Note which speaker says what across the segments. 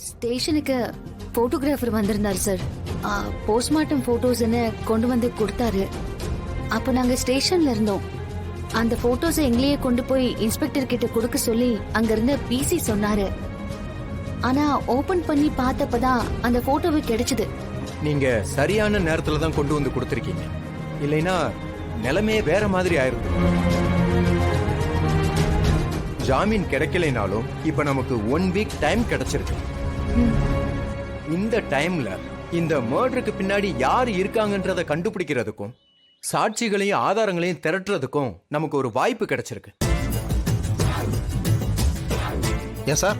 Speaker 1: ஸ்டேஷனுக்கு போட்டோகிராஃபர் வந்திருந்தார் sir. Postmortem போட்டோஸ்ன்னு கொண்டு வந்து கொடுத்தாரு. அப்ப நாங்க ஸ்டேஷன்ல இருந்தோம். அந்த போட்டோஸை எங்களையே கொண்டு போய் இன்ஸ்பெக்டர் கிட்ட கொடுக்க சொல்லி அங்க இருந்த பிசி சொன்னாரு. ஆனா ஓபன் பண்ணி பார்த்தப்பதான் அந்த போட்டோவை கிடைச்சது.
Speaker 2: நீங்க சரியான நேரத்துல தான் கொண்டு வந்து கொடுத்திருக்கீங்க. இல்லைன்னா நிலைமையே வேற மாதிரி ஆயிருக்கும். ஜாமீன் கிடைக்கலைனாலும் இப்ப நமக்கு 1 வீக் டைம் கிடைச்சிருக்கு. இந்த டைம்ல இந்த மர்டருக்கு பின்னாடி யார் இருக்காங்கன்றத கண்டுபிடிக்கிறதுக்கும் சாட்சிகளையும் ஆதாரங்களையும் திரட்டுறதுக்கும் நமக்கு ஒரு வாய்ப்பு கிடைச்சிருக்கு.
Speaker 3: ஏன் சார்,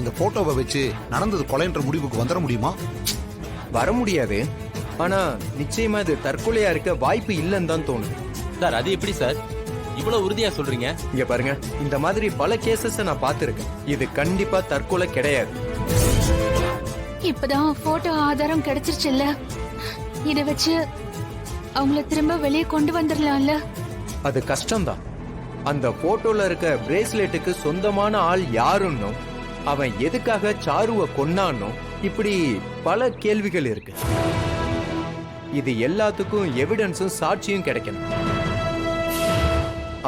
Speaker 3: இந்த போட்டோவை வச்சு நடந்தது கொலைன்ற முடிவுக்கு வந்துட முடியுமா?
Speaker 2: வர முடியாது. ஆனா நிச்சயமா இது தற்கொலையா இருக்க வாய்ப்பு இல்லைன்னு தான் தோணுது.
Speaker 4: சார் அது எப்படி சார் இவ்வளவு உறுதியா சொல்றீங்க?
Speaker 2: இங்க பாருங்க, இந்த மாதிரி பல கேசஸ் நான் பார்த்திருக்கேன். இது கண்டிப்பா தற்கொலை கிடையாது.
Speaker 5: இப்பதான் போட்டோ ஆதாரம் கிடைச்சிருச்சுல்ல, இத வச்சு அவங்கள திரும்ப வெளியே கொண்டு வந்துடலாம்ல.
Speaker 2: அது கஷ்டம்தான். அந்த போட்டோல இருக்க பிரேஸ்லெட்டுக்கு சொந்தமான ஆள் யாருன்னு, அவன் எதுக்காக சாருவை கொன்னானோ, இப்படி பல கேள்விகள் இருக்கு. இது எல்லாத்துக்கும் எவிடன்ஸும் சாட்சியும் கிடைக்கணும்.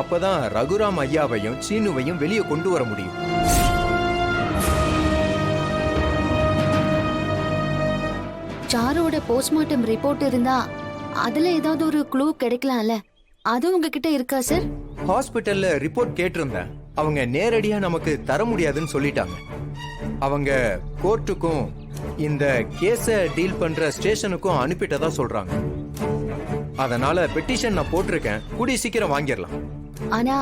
Speaker 2: அப்பதான் ரகுராம் ஐயாவையும் சீனுவையும் வெளியே கொண்டு வர முடியும்.
Speaker 1: சாரோட போஸ்ட்மார்ட்டம் ரிப்போர்ட் இருந்தா அதுல ஏதாவது ஒரு க்ளூ கிடைக்கலாம்ல. அது உங்ககிட்ட இருக்கா சார்?
Speaker 2: ஹாஸ்பிட்டல்ல ரிப்போர்ட் கேட்டிருந்தேன். அவங்க நேரடியா நமக்கு தர முடியாதுன்னு சொல்லிட்டாங்க. அவங்க கோர்ட்டுக்கும் இந்த கேஸ டீல் பண்ற ஸ்டேஷனுக்கும் அனுப்பிட்டதா சொல்றாங்க. அதனால பெட்டிஷன் நான் போட்டிருக்கேன். கூடிய சீக்கிரம் வாங்கிடலாம்.
Speaker 1: ஆனா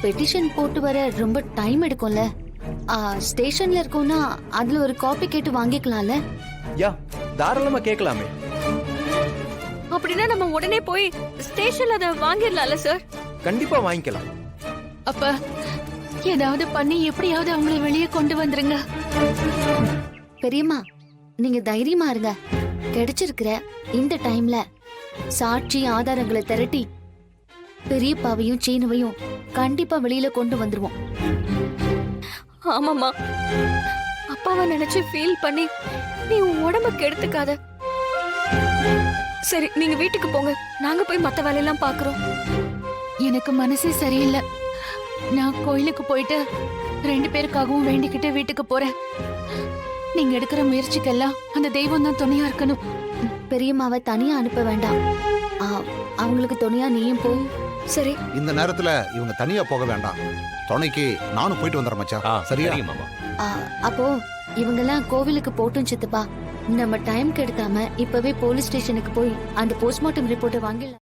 Speaker 1: பெட்டிஷன் போட்டு வர ரொம்ப டைம் எடுக்கும்ல. ஸ்டேஷன்ல இருக்கோம்னா அதுல ஒரு காப்பி கேட்டு வாங்கிக்கலாம்ல.
Speaker 2: யா, தாராளமா கேட்கலாமே.
Speaker 5: அப்படின்னா நம்ம உடனே போய் ஸ்டேஷன்ல அதை வாங்கிடலாம்ல சார்?
Speaker 2: கண்டிப்பா வாங்கிக்கலாம்.
Speaker 5: அப்ப ஏதாவது பண்ணி எப்படியாவது அவங்கள வெளியே கொண்டு வந்துருங்க.
Speaker 1: பெரியம்மா, நீங்க தைரியமா இருங்க. கிடைச்சிருக்கிற இந்த டைம்ல சாட்சி ஆதாரங்களை திரட்டி பெரியப்பாவையும் சீனுவையும் கண்டிப்பா வெளியில கொண்டு வந்துருவோம்.
Speaker 5: ஆமாமா, அப்பாவை நினைச்சு ஃபீல் பண்ணி நீ உடம்ப கெடுத்துக்காத. சரி, நீங்க வீட்டுக்கு போங்க, நாங்க போய் மத்த வேலையெல்லாம் பாக்குறோம். எனக்கு மனசே சரியில்லை. நான் கோயிலுக்கு போயிட்டு 2 பேருக்காகவும் வேண்டிக்கிட்டு வீட்டுக்கு போறேன். நீங்க எடுக்கிற முயற்சிக்கெல்லாம் அந்த தெய்வம் தான் துணையா இருக்கணும்.
Speaker 1: பெரியம்மாவை தனியா அனுப்ப வேண்டாம். அவங்களுக்கு துணையா நீயும் போ.
Speaker 5: சரி,
Speaker 3: இந்த நேரத்துல இவங்க தனியா போக வேண்டாம். துணைக்கு நானும் போயிட்டு வந்துடுறேன் மச்சான். சரியா?
Speaker 4: மாமா.
Speaker 1: அப்போ இவங்கெல்லாம் கோவிலுக்கு போட்டும் சித்தப்பா. நம்ம டைம் கெடுக்காம இப்பவே போலீஸ் ஸ்டேஷனுக்கு போய் அந்த போஸ்ட்மார்ட்டம் ரிப்போர்ட்டை வாங்கிடலாம்.